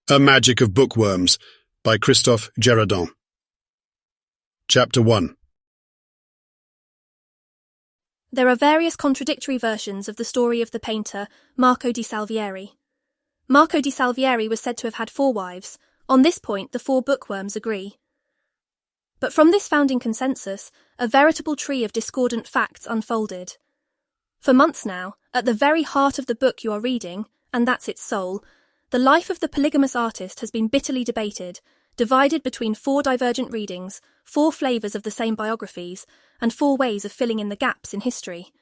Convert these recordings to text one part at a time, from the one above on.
A Magic of Bookworms by Christophe Géradon. Chapter 1. There are various contradictory versions of the story of the painter Marco di Salvieri. Marco di Salvieri was said to have had 4 wives. On this point, the 4 bookworms agree. But from this founding consensus, a veritable tree of discordant facts unfolded. For months now, at the very heart of the book you are reading, and that's its soul, the life of the polygamous artist has been bitterly debated, divided between 4 divergent readings, 4 flavours of the same biographies, and 4 ways of filling in the gaps in history.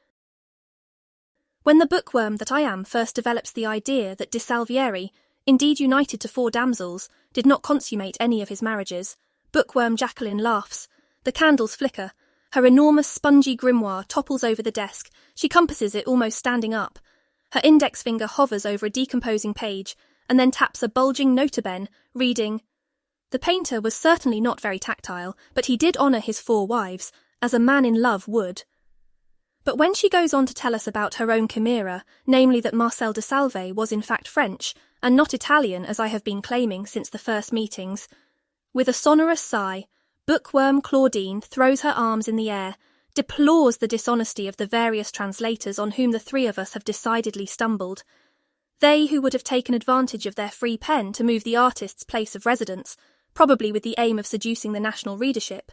When the bookworm that I am first develops the idea that de Salvieri, indeed united to 4 damsels, did not consummate any of his marriages, bookworm Jacqueline laughs, the candles flicker, her enormous spongy grimoire topples over the desk, she compasses it almost standing up. Her index finger hovers over a decomposing page, and then taps a bulging nota-bene, reading. The painter was certainly not very tactile, but he did honour his 4 wives, as a man in love would. But when she goes on to tell us about her own chimera, namely that Marcel de Salve was in fact French, and not Italian as I have been claiming since the first meetings, with a sonorous sigh, bookworm Claudine throws her arms in the air, deplores the dishonesty of the various translators on whom the 3 of us have decidedly stumbled. They who would have taken advantage of their free pen to move the artist's place of residence, probably with the aim of seducing the national readership,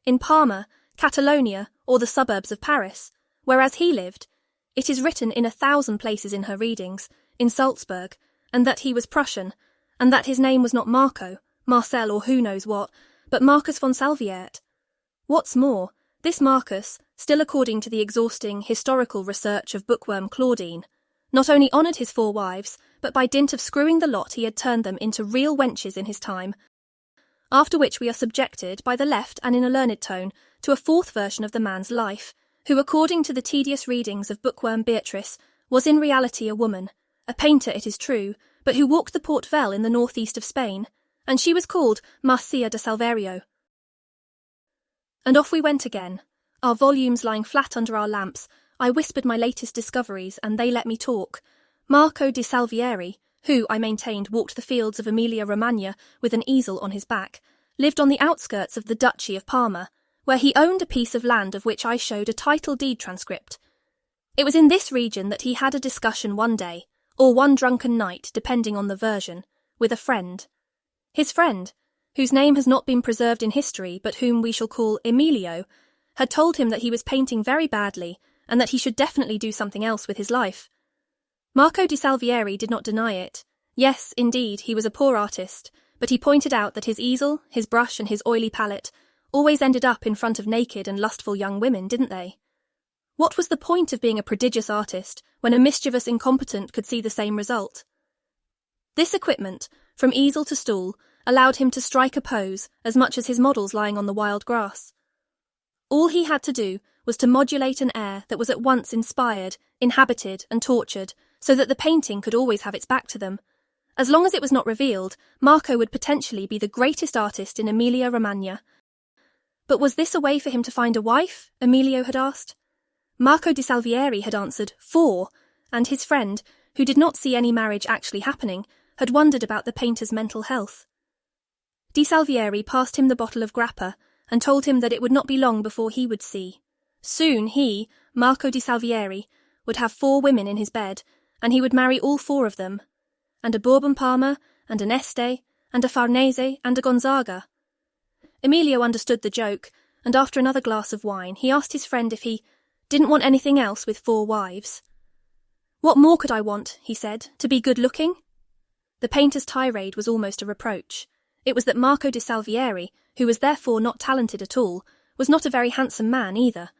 in Parma, Catalonia, or the suburbs of Paris, whereas he lived, it is written in 1,000 places in her readings, in Salzburg, and that he was Prussian, and that his name was not Marco, Marcel or who knows what, but Marcus von Salviert. What's more, this Marcus, still according to the exhausting historical research of bookworm Claudine, not only honoured his 4 wives, but by dint of screwing the lot he had turned them into real wenches in his time, after which we are subjected, by the left and in a learned tone, to a 4th version of the man's life, who according to the tedious readings of bookworm Beatrice, was in reality a woman, a painter it is true, but who walked the Port Vell in the northeast of Spain, and she was called Marcia de Salverio. And off we went again, our volumes lying flat under our lamps. I whispered my latest discoveries, and they let me talk. Marco di Salvieri, who, I maintained, walked the fields of Emilia-Romagna with an easel on his back, lived on the outskirts of the Duchy of Parma, where he owned a piece of land of which I showed a title deed transcript. It was in this region that he had a discussion one day, or one drunken night, depending on the version, with a friend. His friend, whose name has not been preserved in history but whom we shall call Emilio, had told him that he was painting very badly and that he should definitely do something else with his life. Marco di Salvieri did not deny it. Yes, indeed, he was a poor artist, but he pointed out that his easel, his brush and his oily palette always ended up in front of naked and lustful young women, didn't they? What was the point of being a prodigious artist when a mischievous incompetent could see the same result? This equipment, from easel to stool, allowed him to strike a pose as much as his models lying on the wild grass. All he had to do was to modulate an air that was at once inspired, inhabited and tortured, so that the painting could always have its back to them. As long as it was not revealed, Marco would potentially be the greatest artist in Emilia-Romagna. But was this a way for him to find a wife? Emilio had asked. Marco di Salvieri had answered 4, and his friend, who did not see any marriage actually happening, had wondered about the painter's mental health. Di Salvieri passed him the bottle of grappa and told him that it would not be long before he would see. Soon he, Marco di Salvieri, would have 4 women in his bed, and he would marry all 4 of them, and a Bourbon Parma, and an Este, and a Farnese, and a Gonzaga. Emilio understood the joke, and after another glass of wine he asked his friend if he didn't want anything else with 4 wives. What more could I want, he said, to be good-looking? The painter's tirade was almost a reproach. It was that Marco di Salvieri, who was therefore not talented at all, was not a very handsome man either.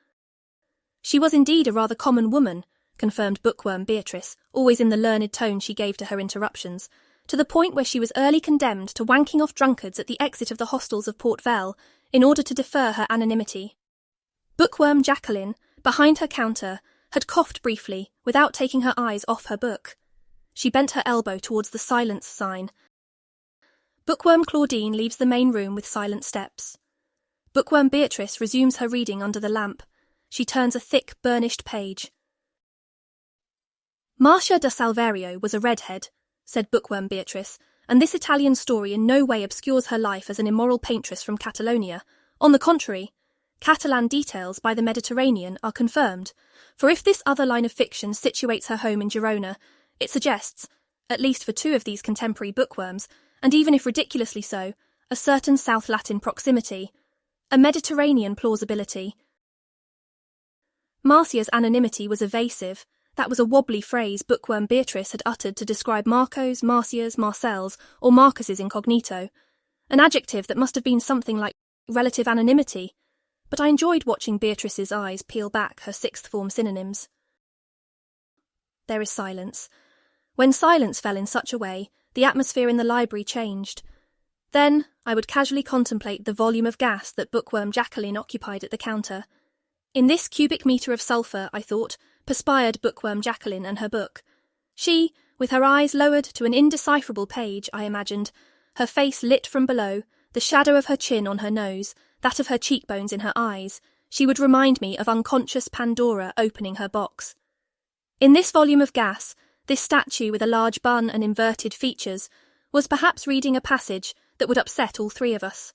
She was indeed a rather common woman, confirmed bookworm Beatrice, always in the learned tone she gave to her interruptions, to the point where she was early condemned to wanking off drunkards at the exit of the hostels of Port Vell in order to defer her anonymity. Bookworm Jacqueline, behind her counter, had coughed briefly without taking her eyes off her book. She bent her elbow towards the silence sign. Bookworm Claudine leaves the main room with silent steps. Bookworm Beatrice resumes her reading under the lamp. She turns a thick, burnished page. Marcia de Salverio was a redhead, said Bookworm Beatrice, and this Italian story in no way obscures her life as an immoral paintress from Catalonia. On the contrary, Catalan details by the Mediterranean are confirmed, for if this other line of fiction situates her home in Girona, it suggests, at least for two of these contemporary bookworms, and even if ridiculously so, a certain South Latin proximity, a Mediterranean plausibility. Marcia's anonymity was evasive. That was a wobbly phrase bookworm Beatrice had uttered to describe Marco's, Marcia's, Marcel's, or Marcus's incognito, an adjective that must have been something like relative anonymity, but I enjoyed watching Beatrice's eyes peel back her sixth form synonyms. There is silence. When silence fell in such a way, the atmosphere in the library changed. Then I would casually contemplate the volume of gas that bookworm Jacqueline occupied at the counter. In this cubic metre of sulphur, I thought, perspired bookworm Jacqueline and her book. She, with her eyes lowered to an indecipherable page, I imagined, her face lit from below, the shadow of her chin on her nose, that of her cheekbones in her eyes, she would remind me of unconscious Pandora opening her box. In this volume of gas, this statue with a large bun and inverted features was perhaps reading a passage that would upset all three of us.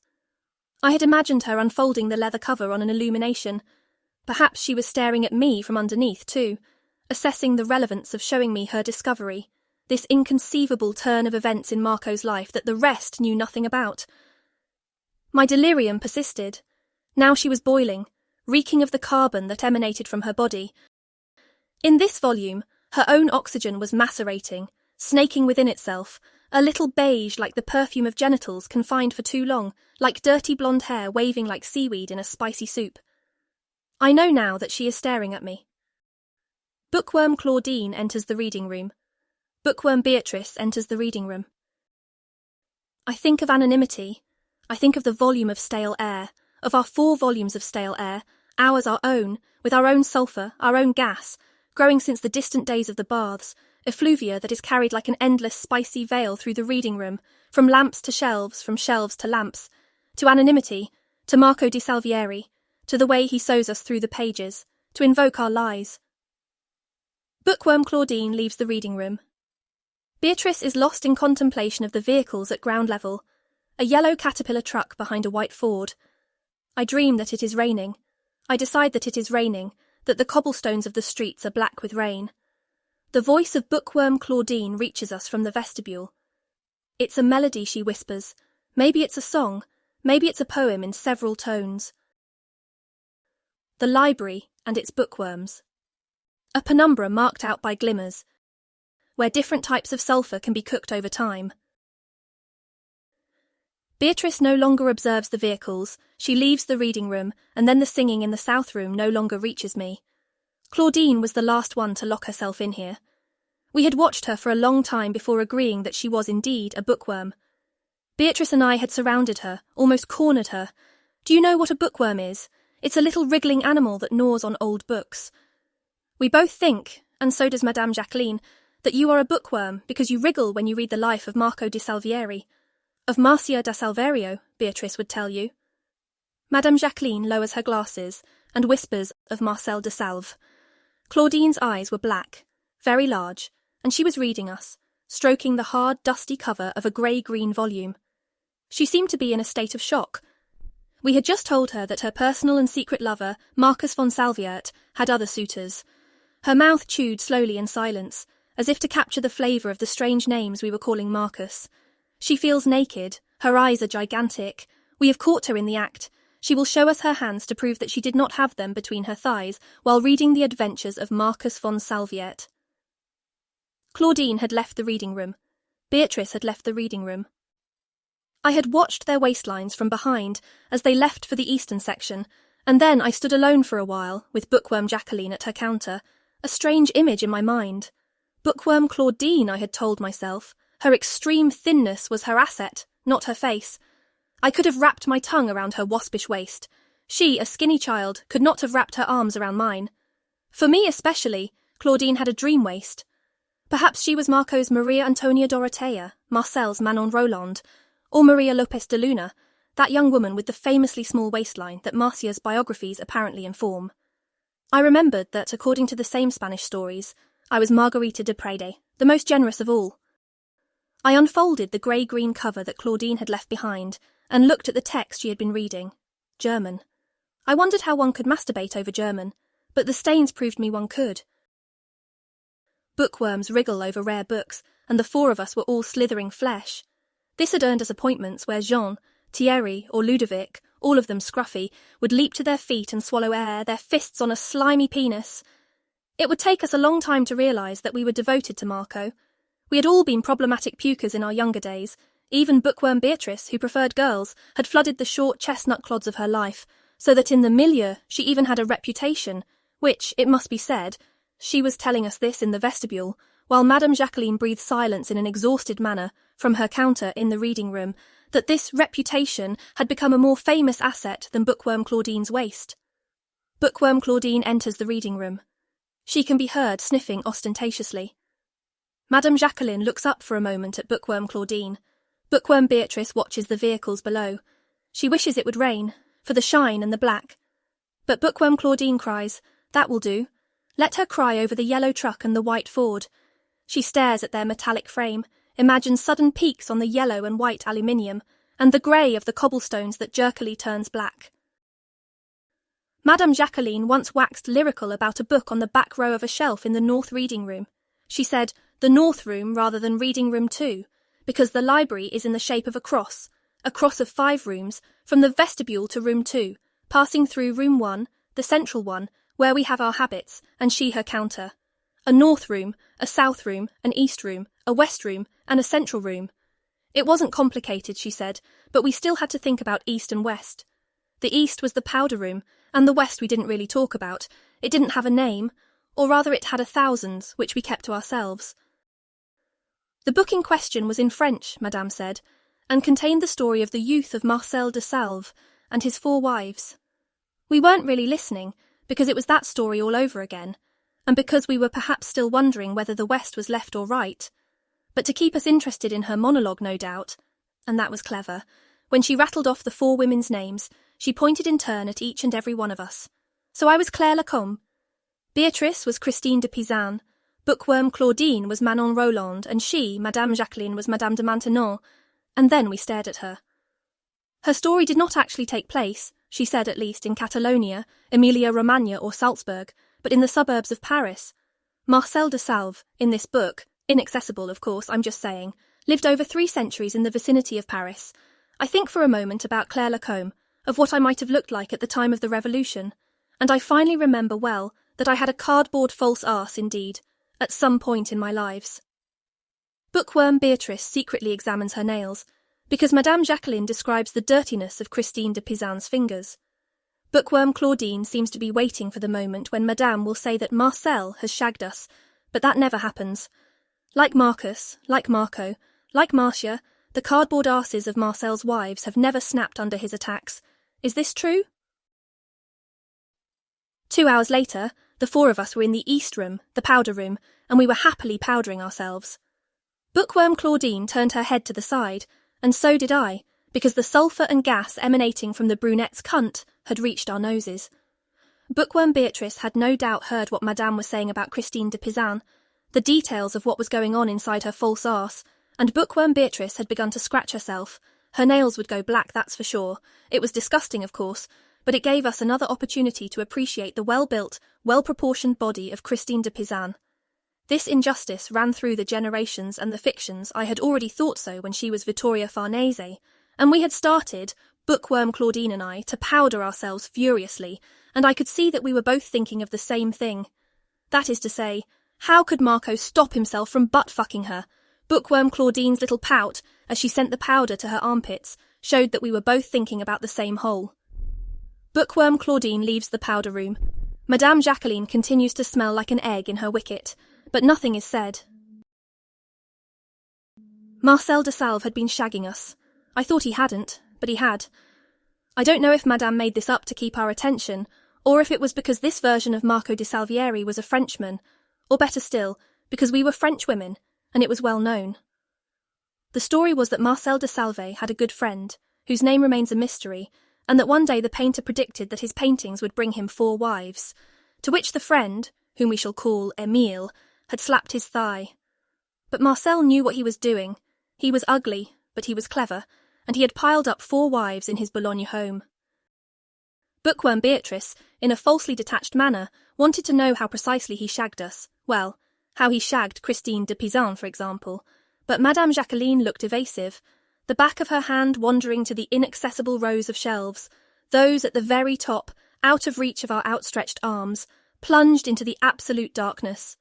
I had imagined her unfolding the leather cover on an illumination. Perhaps she was staring at me from underneath, too, assessing the relevance of showing me her discovery, this inconceivable turn of events in Marco's life that the rest knew nothing about. My delirium persisted. Now she was boiling, reeking of the carbon that emanated from her body. In this volume, her own oxygen was macerating, snaking within itself, a little beige like the perfume of genitals confined for too long, like dirty blonde hair waving like seaweed in a spicy soup. I know now that she is staring at me. Bookworm Claudine enters the reading room. Bookworm Beatrice enters the reading room. I think of anonymity. I think of the volume of stale air, of our 4 volumes of stale air, ours our own, with our own sulphur, our own gas, growing since the distant days of the baths, effluvia that is carried like an endless spicy veil through the reading room, from lamps to shelves, from shelves to lamps, to anonymity, to Marco di Salvieri, to the way he sews us through the pages, to invoke our lies. Bookworm Claudine leaves the reading room. Beatrice is lost in contemplation of the vehicles at ground level, a yellow caterpillar truck behind a white Ford. I dream that it is raining. I decide that it is raining, that the cobblestones of the streets are black with rain. The voice of Bookworm Claudine reaches us from the vestibule. It's a melody, she whispers. Maybe it's a song, maybe it's a poem in several tones. The library and its bookworms. A penumbra marked out by glimmers, where different types of sulphur can be cooked over time. Beatrice no longer observes the vehicles, she leaves the reading room, and then the singing in the south room no longer reaches me. Claudine was the last one to lock herself in here. We had watched her for a long time before agreeing that she was indeed a bookworm. Beatrice and I had surrounded her, almost cornered her. Do you know what a bookworm is? It's a little wriggling animal that gnaws on old books. We both think, and so does Madame Jacqueline, that you are a bookworm because you wriggle when you read the life of Marco di Salvieri. Of Marcia da Salverio, Beatrice would tell you. Madame Jacqueline lowers her glasses and whispers of Marcel de Salve. Claudine's eyes were black, very large, and she was reading us, stroking the hard, dusty cover of a grey-green volume. She seemed to be in a state of shock. We had just told her that her personal and secret lover, Marcus von Salviert, had other suitors. Her mouth chewed slowly in silence, as if to capture the flavour of the strange names we were calling Marcus. She feels naked, her eyes are gigantic. We have caught her in the act. She will show us her hands to prove that she did not have them between her thighs while reading the adventures of Marcus von Salviert. Claudine had left the reading room. Beatrice had left the reading room. I had watched their waistlines from behind as they left for the eastern section, and then I stood alone for a while, with Bookworm Jacqueline at her counter, a strange image in my mind. Bookworm Claudine, I had told myself. Her extreme thinness was her asset, not her face. I could have wrapped my tongue around her waspish waist. She, a skinny child, could not have wrapped her arms around mine. For me especially, Claudine had a dream waist. Perhaps she was Marco's Maria Antonia Dorotea, Marcel's Manon Roland, or Maria Lopez de Luna, that young woman with the famously small waistline that Marcia's biographies apparently inform. I remembered that, according to the same Spanish stories, I was Margarita de Prade, the most generous of all. I unfolded the grey-green cover that Claudine had left behind and looked at the text she had been reading. German. I wondered how one could masturbate over German, but the stains proved me one could. Bookworms wriggle over rare books, and the four of us were all slithering flesh. This had earned us appointments where Jean, Thierry, or Ludovic, all of them scruffy, would leap to their feet and swallow air, their fists on a slimy penis. It would take us a long time to realise that we were devoted to Marco. We had all been problematic pukers in our younger days. Even bookworm Beatrice, who preferred girls, had flooded the short chestnut clods of her life, so that in the milieu she even had a reputation, which, it must be said, she was telling us this in the vestibule, while Madame Jacqueline breathed silence in an exhausted manner from her counter in the reading room, that this reputation had become a more famous asset than Bookworm Claudine's waist. Bookworm Claudine enters the reading room. She can be heard sniffing ostentatiously. Madame Jacqueline looks up for a moment at Bookworm Claudine. Bookworm Beatrice watches the vehicles below. She wishes it would rain, for the shine and the black. But Bookworm Claudine cries, "That will do. Let her cry over the yellow truck and the white Ford." She stares at their metallic frame, imagines sudden peaks on the yellow and white aluminium, and the grey of the cobblestones that jerkily turns black. Madame Jacqueline once waxed lyrical about a book on the back row of a shelf in the North Reading Room. She said, "The North Room rather than Reading Room 2, because the library is in the shape of a cross of 5 rooms, from the vestibule to Room 2, passing through Room 1, the central one, where we have our habits, and she her counter. A North Room, a South Room, an East Room, a West Room, and a Central Room. It wasn't complicated," she said, "but we still had to think about East and West. The East was the powder room, and the West we didn't really talk about. It didn't have a name, or rather it had 1,000, which we kept to ourselves." The book in question was in French, Madame said, and contained the story of the youth of Marcel de Salve and his 4 wives. We weren't really listening, because it was that story all over again, and because we were perhaps still wondering whether the West was left or right. But to keep us interested in her monologue, no doubt, and that was clever, when she rattled off the 4 women's names, she pointed in turn at each and every one of us. So I was Claire Lacombe. Beatrice was Christine de Pizan. Bookworm Claudine was Manon Roland, and she, Madame Jacqueline, was Madame de Maintenon, and then we stared at her. Her story did not actually take place, she said at least, in Catalonia, Emilia-Romagna or Salzburg, but in the suburbs of Paris. Marcel de Salve, in this book, inaccessible of course, I'm just saying, lived over 3 centuries in the vicinity of Paris. I think for a moment about Claire Lacombe, of what I might have looked like at the time of the Revolution, and I finally remember well that I had a cardboard false arse indeed, at some point in my lives. Bookworm Beatrice secretly examines her nails, because Madame Jacqueline describes the dirtiness of Christine de Pizan's fingers. Bookworm Claudine seems to be waiting for the moment when Madame will say that Marcel has shagged us, but that never happens. Like Marcus, like Marco, like Marcia, the cardboard arses of Marcel's wives have never snapped under his attacks. Is this true? 2 hours later, the 4 of us were in the East Room, the powder room, and we were happily powdering ourselves. Bookworm Claudine turned her head to the side, and so did I, because the sulphur and gas emanating from the brunette's cunt had reached our noses. Bookworm Beatrice had no doubt heard what Madame was saying about Christine de Pizan, the details of what was going on inside her false arse, and Bookworm Beatrice had begun to scratch herself. Her nails would go black, that's for sure. It was disgusting, of course, but it gave us another opportunity to appreciate the well-built, well-proportioned body of Christine de Pizan. This injustice ran through the generations and the fictions. I had already thought so when she was Vittoria Farnese, and we had started, Bookworm Claudine and I, to powder ourselves furiously, and I could see that we were both thinking of the same thing. That is to say, how could Marco stop himself from butt-fucking her? Bookworm Claudine's little pout, as she sent the powder to her armpits, showed that we were both thinking about the same hole. Bookworm Claudine leaves the powder room. Madame Jacqueline continues to smell like an egg in her wicket, but nothing is said. Marcel de Salve had been shagging us. I thought he hadn't, but he had. I don't know if Madame made this up to keep our attention, or if it was because this version of Marco de Salvieri was a Frenchman, or better still, because we were French women, and it was well known. The story was that Marcel de Salve had a good friend, whose name remains a mystery, and that one day the painter predicted that his paintings would bring him 4 wives, to which the friend, whom we shall call Émile, had slapped his thigh. But Marcel knew what he was doing. He was ugly, but he was clever, and he had piled up 4 wives in his Bologna home. Bookworm Beatrice, in a falsely detached manner, wanted to know how precisely he shagged us. Well, how he shagged Christine de Pizan, for example. But Madame Jacqueline looked evasive, the back of her hand wandering to the inaccessible rows of shelves, those at the very top, out of reach of our outstretched arms, plunged into the absolute darkness.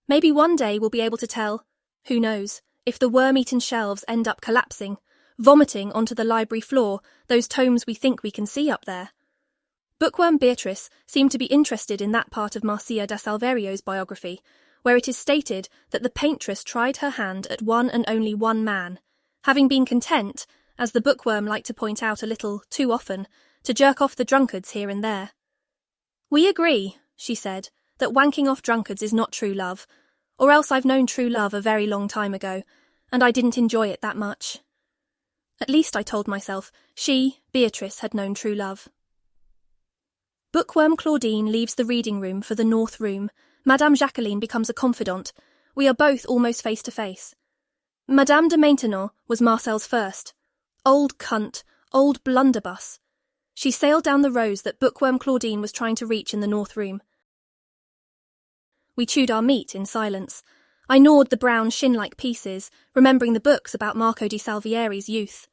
Maybe one day we'll be able to tell, who knows, if the worm-eaten shelves end up collapsing, vomiting onto the library floor those tomes we think we can see up there. Bookworm Beatrice seemed to be interested in that part of Marcia da Salverio's biography, where it is stated that the paintress tried her hand at one and only one man, having been content, as the bookworm liked to point out a little too often, to jerk off the drunkards here and there. "We agree," she said, "that wanking off drunkards is not true love, or else I've known true love a very long time ago, and I didn't enjoy it that much." At least, I told myself, she, Beatrice, had known true love. Bookworm Claudine leaves the reading room for the north room. Madame Jacqueline becomes a confidant. We are both almost face to face. Madame de Maintenon was Marcel's first. Old cunt, old blunderbuss. She sailed down the rows that Bookworm Claudine was trying to reach in the north room. We chewed our meat in silence. I gnawed the brown shin-like pieces, remembering the books about Marco di Salvieri's youth.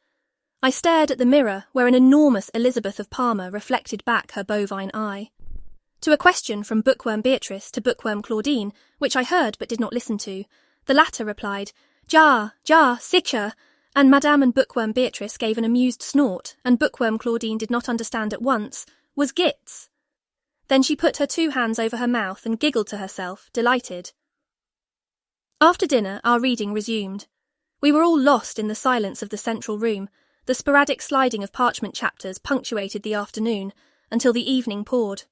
I stared at the mirror where an enormous Elizabeth of Parma reflected back her bovine eye. To a question from Bookworm Beatrice to Bookworm Claudine, which I heard but did not listen to, the latter replied, "Ja, sicher," and Madame and Bookworm Beatrice gave an amused snort, and Bookworm Claudine did not understand at once, was gits. Then she put her 2 hands over her mouth and giggled to herself, delighted. After dinner, our reading resumed. We were all lost in the silence of the central room. The sporadic sliding of parchment chapters punctuated the afternoon, until the evening poured.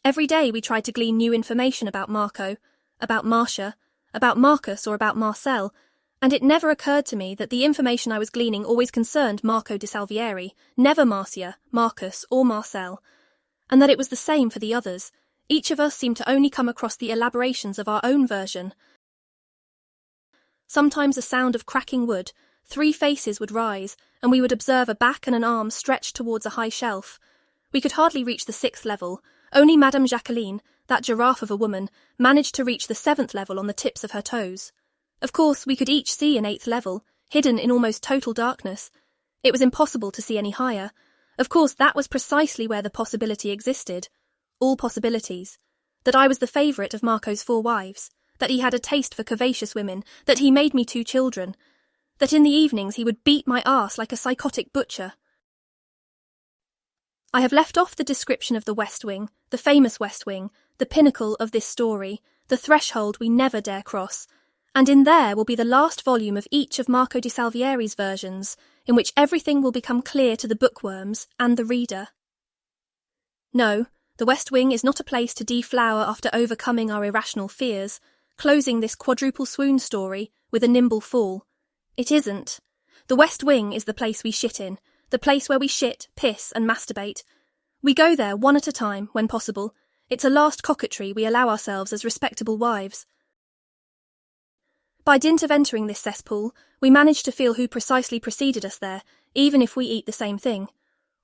Every day we tried to glean new information about Marco, about Marcia, about Marcus or about Marcel, and it never occurred to me that the information I was gleaning always concerned Marco di Salvieri, never Marcia, Marcus or Marcel, and that it was the same for the others. Each of us seemed to only come across the elaborations of our own version. Sometimes a sound of cracking wood, 3 faces would rise, and we would observe a back and an arm stretched towards a high shelf. We could hardly reach the 6th level. Only Madame Jacqueline, that giraffe of a woman, managed to reach the 7th level on the tips of her toes. Of course, we could each see an 8th level, hidden in almost total darkness. It was impossible to see any higher. Of course, that was precisely where the possibility existed. All possibilities. That I was the favourite of Marco's 4 wives. That he had a taste for curvaceous women. That he made me 2 children. That in the evenings he would beat my arse like a psychotic butcher. I have left off the description of the West Wing, the famous West Wing, the pinnacle of this story, the threshold we never dare cross, and in there will be the last volume of each of Marco di Salvieri's versions, in which everything will become clear to the bookworms and the reader. No, the West Wing is not a place to deflower after overcoming our irrational fears, closing this quadruple swoon story with a nimble fall. It isn't. The West Wing is the place we shit in, the place where we shit, piss and masturbate. We go there one at a time, when possible. It's a last coquetry we allow ourselves as respectable wives. By dint of entering this cesspool, we manage to feel who precisely preceded us there, even if we eat the same thing.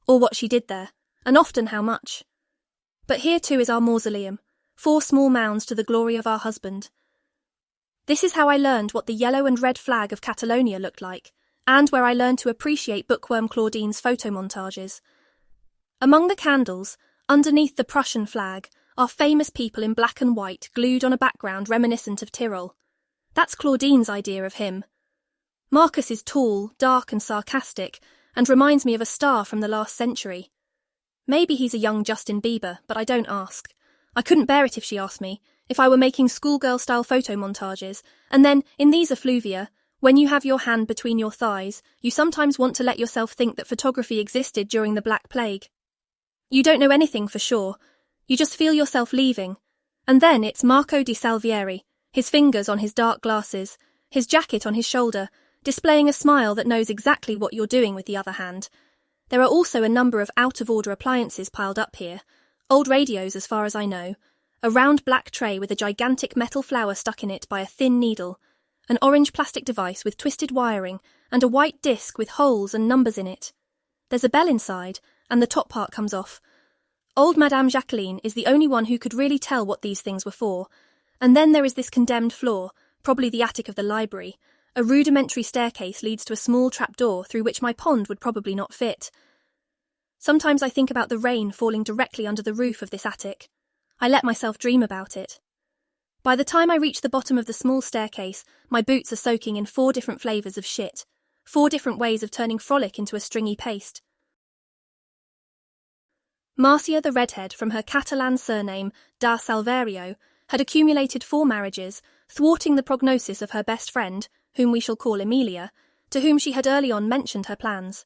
Or what she did there, and often how much. But here too is our mausoleum, 4 small mounds to the glory of our husband. This is how I learned what the yellow and red flag of Catalonia looked like, and where I learned to appreciate Bookworm Claudine's photomontages. Among the candles, underneath the Prussian flag, are famous people in black and white glued on a background reminiscent of Tyrol. That's Claudine's idea of him. Marcus is tall, dark and sarcastic, and reminds me of a star from the last century. Maybe he's a young Justin Bieber, but I don't ask. I couldn't bear it if she asked me, if I were making schoolgirl-style photomontages, and then, in these effluvia, when you have your hand between your thighs, you sometimes want to let yourself think that photography existed during the Black Plague. You don't know anything for sure. You just feel yourself leaving. And then it's Marco di Salvieri, his fingers on his dark glasses, his jacket on his shoulder, displaying a smile that knows exactly what you're doing with the other hand. There are also a number of out-of-order appliances piled up here. Old radios, as far as I know. A round black tray with a gigantic metal flower stuck in it by a thin needle. an orange plastic device with twisted wiring and a white disc with holes and numbers in it. There's a bell inside, and the top part comes off. Old Madame Jacqueline is the only one who could really tell what these things were for. And then there is this condemned floor, probably the attic of the library. A rudimentary staircase leads to a small trapdoor through which my pond would probably not fit. Sometimes I think about the rain falling directly under the roof of this attic. I let myself dream about it. By the time I reach the bottom of the small staircase, my boots are soaking in 4 different flavours of shit. 4 different ways of turning frolic into a stringy paste. Marcia the Redhead, from her Catalan surname da Salverio, had accumulated 4 marriages, thwarting the prognosis of her best friend, whom we shall call Emilia, to whom she had early on mentioned her plans.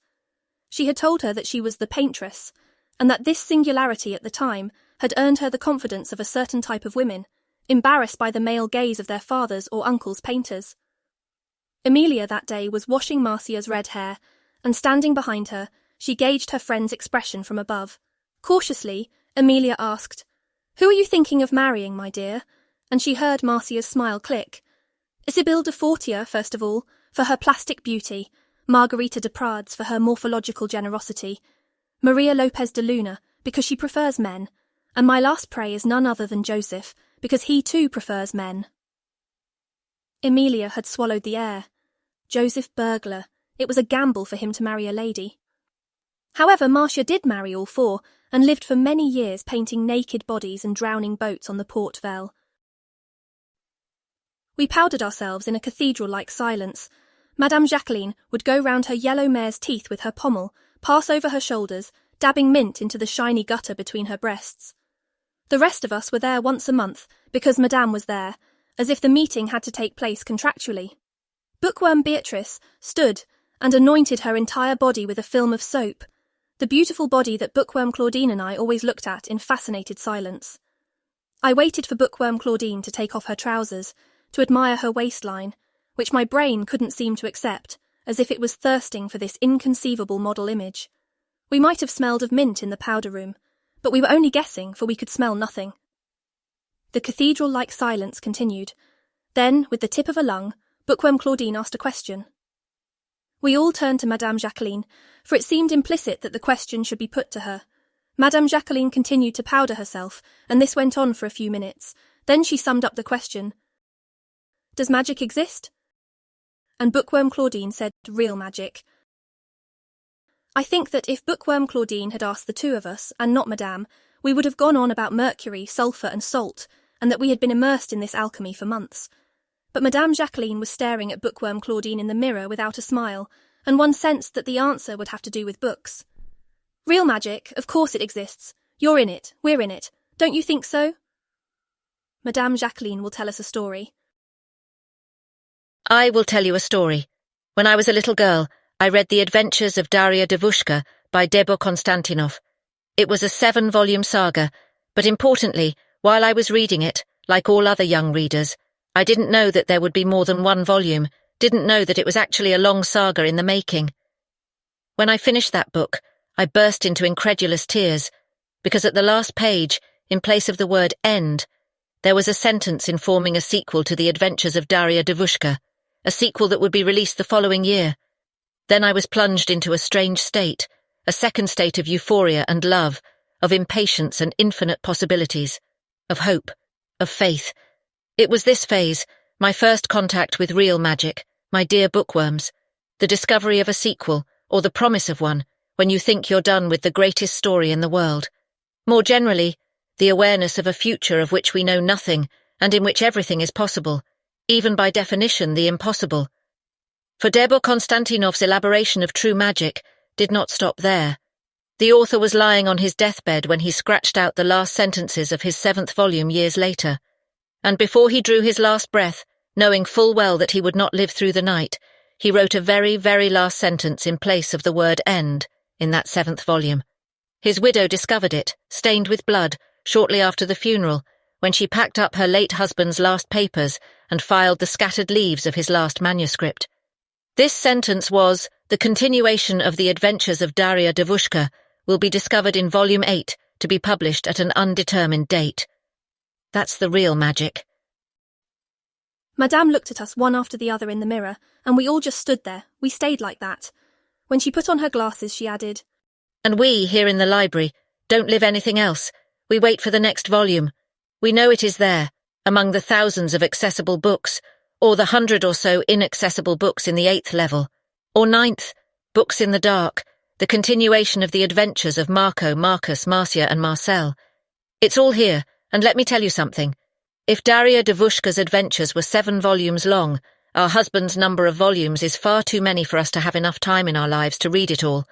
She had told her that she was the paintress, and that this singularity at the time had earned her the confidence of a certain type of women, embarrassed by the male gaze of their fathers or uncles' painters. Emilia that day was washing Marcia's red hair, and standing behind her, she gauged her friend's expression from above. Cautiously, Emilia asked, "Who are you thinking of marrying, my dear?" And she heard Marcia's smile click. Isabelle de Fortier, first of all, for her plastic beauty, Margarita de Prades for her morphological generosity, Maria Lopez de Luna because she prefers men, and my last prey is none other than Joseph, because he too prefers men. Emilia had swallowed the air. Joseph Burglar. It was a gamble for him to marry a lady. However, Marcia did marry all 4, and lived for many years painting naked bodies and drowning boats on the Port Vell. We powdered ourselves in a cathedral-like silence. Madame Jacqueline would go round her yellow mare's teeth with her pommel, pass over her shoulders, dabbing mint into the shiny gutter between her breasts. The rest of us were there once a month, because Madame was there, as if the meeting had to take place contractually. Bookworm Beatrice stood and anointed her entire body with a film of soap, the beautiful body that Bookworm Claudine and I always looked at in fascinated silence. I waited for Bookworm Claudine to take off her trousers, to admire her waistline, which my brain couldn't seem to accept, as if it was thirsting for this inconceivable model image. We might have smelled of mint in the powder room, but we were only guessing, for we could smell nothing. The cathedral-like silence continued. Then, with the tip of a lung, Bookworm Claudine asked a question. We all turned to Madame Jacqueline, for it seemed implicit that the question should be put to her. Madame Jacqueline continued to powder herself, and this went on for a few minutes. Then she summed up the question. Does magic exist? And Bookworm Claudine said, real magic. I think that if Bookworm Claudine had asked the 2 of us, and not Madame, we would have gone on about mercury, sulphur and salt, and that we had been immersed in this alchemy for months. But Madame Jacqueline was staring at Bookworm Claudine in the mirror without a smile, and one sensed that the answer would have to do with books. Real magic, of course it exists. You're in it, we're in it. Don't you think so? Madame Jacqueline will tell us a story. I will tell you a story. When I was a little girl, I read The Adventures of Daria Devushka by Debo Konstantinov. It was a 7-volume saga, but importantly, while I was reading it, like all other young readers, I didn't know that there would be more than 1 volume, didn't know that it was actually a long saga in the making. When I finished that book, I burst into incredulous tears, because at the last page, in place of the word end, there was a sentence informing a sequel to The Adventures of Daria Devushka, a sequel that would be released the following year. Then I was plunged into a strange state, a second state of euphoria and love, of impatience and infinite possibilities, of hope, of faith. It was this phase, my first contact with real magic, my dear bookworms, the discovery of a sequel, or the promise of one, when you think you're done with the greatest story in the world. More generally, the awareness of a future of which we know nothing, and in which everything is possible, even by definition the impossible. For Debo Konstantinov's elaboration of true magic did not stop there. The author was lying on his deathbed when he scratched out the last sentences of his 7th volume years later, and before he drew his last breath, knowing full well that he would not live through the night, he wrote a very, very last sentence in place of the word end in that 7th volume. His widow discovered it, stained with blood, shortly after the funeral, when she packed up her late husband's last papers and filed the scattered leaves of his last manuscript. This sentence was, "The continuation of the adventures of Daria Devushka will be discovered in Volume 8 to be published at an undetermined date." That's the real magic. Madame looked at us one after the other in the mirror, and we all just stood there. We stayed like that. When she put on her glasses, she added, "And we, here in the library, don't live anything else. We wait for the next volume. We know it is there, among the thousands of accessible books, or the 100 or so inaccessible books in the 8th level, or 9th, books in the dark, the continuation of the adventures of Marco, Marcus, Marcia and Marcel. It's all here, and let me tell you something. If Daria Davushka's adventures were 7 volumes long, our husband's number of volumes is far too many for us to have enough time in our lives to read it all.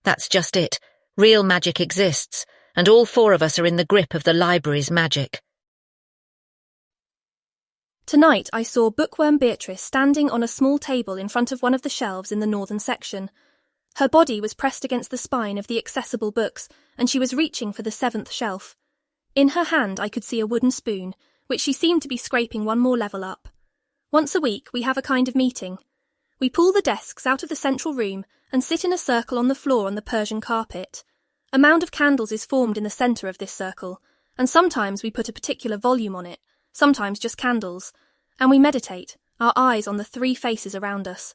That's just it. Real magic exists, and all 4 of us are in the grip of the library's magic." Tonight I saw Bookworm Beatrice standing on a small table in front of one of the shelves in the northern section. Her body was pressed against the spine of the accessible books, and she was reaching for the 7th shelf. In her hand I could see a wooden spoon, which she seemed to be scraping one more level up. Once a week we have a kind of meeting. We pull the desks out of the central room and sit in a circle on the floor on the Persian carpet. A mound of candles is formed in the centre of this circle, and sometimes we put a particular volume on it, sometimes just candles, and we meditate, our eyes on the 3 faces around us.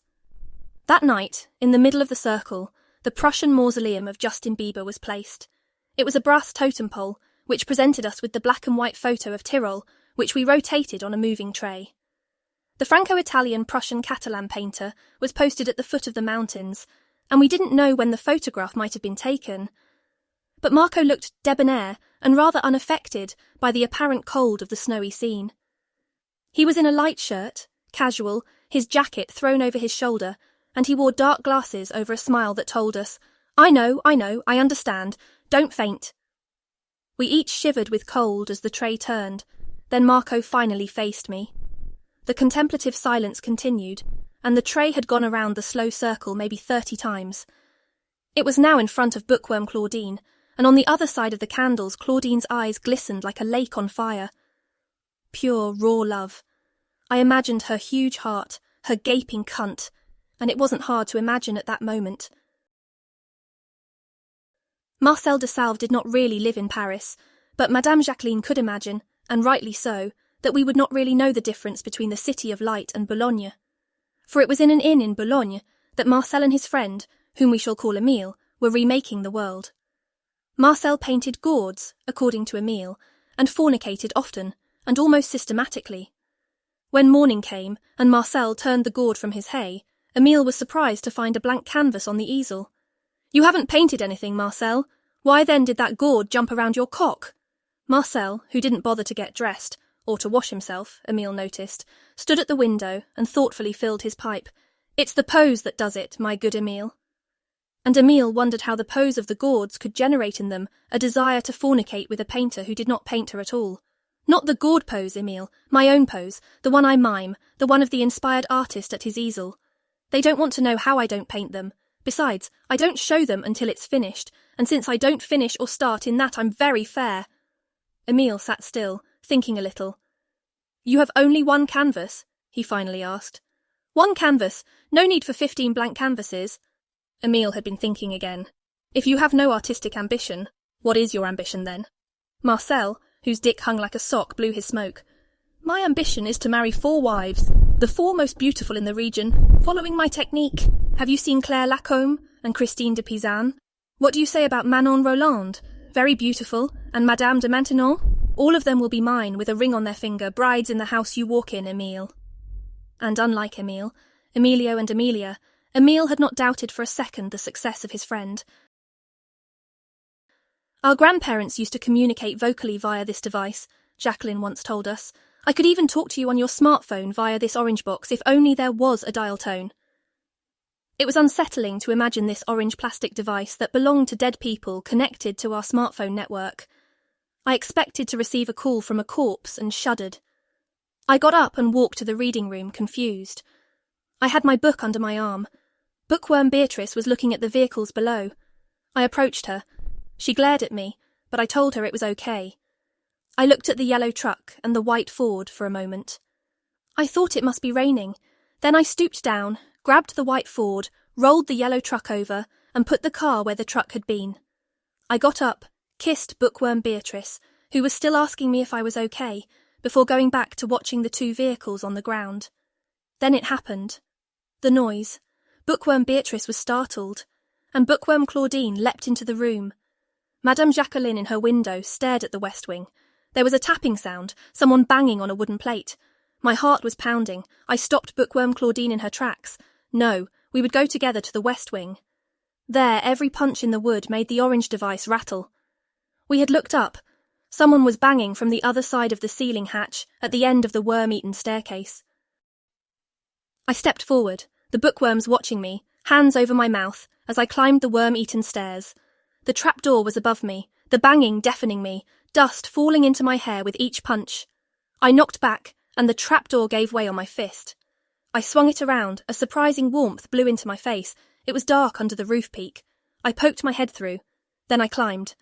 That night, in the middle of the circle, the Prussian mausoleum of Justin Bieber was placed. It was a brass totem pole, which presented us with the black and white photo of Tyrol, which we rotated on a moving tray. The Franco-Italian Prussian Catalan painter was posted at the foot of the mountains, and we didn't know when the photograph might have been taken. But Marco looked debonair and rather unaffected by the apparent cold of the snowy scene. He was in a light shirt, casual, his jacket thrown over his shoulder, and he wore dark glasses over a smile that told us, I know, I understand, don't faint." We each shivered with cold as the tray turned. Then Marco finally faced me. The contemplative silence continued, and the tray had gone around the slow circle maybe 30 times. It was now in front of Bookworm Claudine, and on the other side of the candles Claudine's eyes glistened like a lake on fire. Pure, raw love. I imagined her huge heart, her gaping cunt, and it wasn't hard to imagine at that moment. Marcel de Salve did not really live in Paris, but Madame Jacqueline could imagine, and rightly so, that we would not really know the difference between the City of Light and Boulogne. For it was in an inn in Boulogne that Marcel and his friend, whom we shall call Emile, were remaking the world. Marcel painted gourds, according to Emile, and fornicated often, and almost systematically. When morning came, and Marcel turned the gourd from his hay, Emile was surprised to find a blank canvas on the easel. "You haven't painted anything, Marcel. Why then did that gourd jump around your cock?" Marcel, who didn't bother to get dressed, or to wash himself, Emile noticed, stood at the window and thoughtfully filled his pipe. "It's the pose that does it, my good Emile." And Emile wondered how the pose of the gourds could generate in them a desire to fornicate with a painter who did not paint her at all. "Not the gourd pose, Emile, my own pose, the one I mime, the one of the inspired artist at his easel. They don't want to know how I don't paint them. Besides, I don't show them until it's finished, and since I don't finish or start in that I'm very fair." Emile sat still, thinking a little. "You have only one canvas?" he finally asked. "One canvas, no need for 15 blank canvases." Emile had been thinking again. "If you have no artistic ambition, what is your ambition then?" Marcel, whose dick hung like a sock, blew his smoke. "My ambition is to marry 4 wives, the 4 most beautiful in the region, following my technique. Have you seen Claire Lacombe and Christine de Pizan? What do you say about Manon Roland? Very beautiful, and Madame de Maintenon? All of them will be mine, with a ring on their finger, brides in the house you walk in, Emile." And unlike Emile, Emilio and Emilia, Emile had not doubted for a second the success of his friend. "Our grandparents used to communicate vocally via this device," Jacqueline once told us. "I could even talk to you on your smartphone via this orange box if only there was a dial tone." It was unsettling to imagine this orange plastic device that belonged to dead people connected to our smartphone network. I expected to receive a call from a corpse and shuddered. I got up and walked to the reading room, confused. I had my book under my arm. Bookworm Beatrice was looking at the vehicles below. I approached her. She glared at me, but I told her it was okay. I looked at the yellow truck and the white Ford for a moment. I thought it must be raining. Then I stooped down, grabbed the white Ford, rolled the yellow truck over, and put the car where the truck had been. I got up, kissed Bookworm Beatrice, who was still asking me if I was okay, before going back to watching the two vehicles on the ground. Then it happened. The noise. Bookworm Beatrice was startled, and Bookworm Claudine leapt into the room. Madame Jacqueline in her window stared at the west wing. There was a tapping sound, someone banging on a wooden plate. My heart was pounding. I stopped Bookworm Claudine in her tracks. No, we would go together to the west wing. There, every punch in the wood made the orange device rattle. We had looked up. Someone was banging from the other side of the ceiling hatch at the end of the worm-eaten staircase. I stepped forward, the bookworms watching me, hands over my mouth, as I climbed the worm-eaten stairs. The trapdoor was above me, the banging deafening me, dust falling into my hair with each punch. I knocked back, and the trapdoor gave way on my fist. I swung it around, a surprising warmth blew into my face. It was dark under the roof peak. I poked my head through. Then I climbed.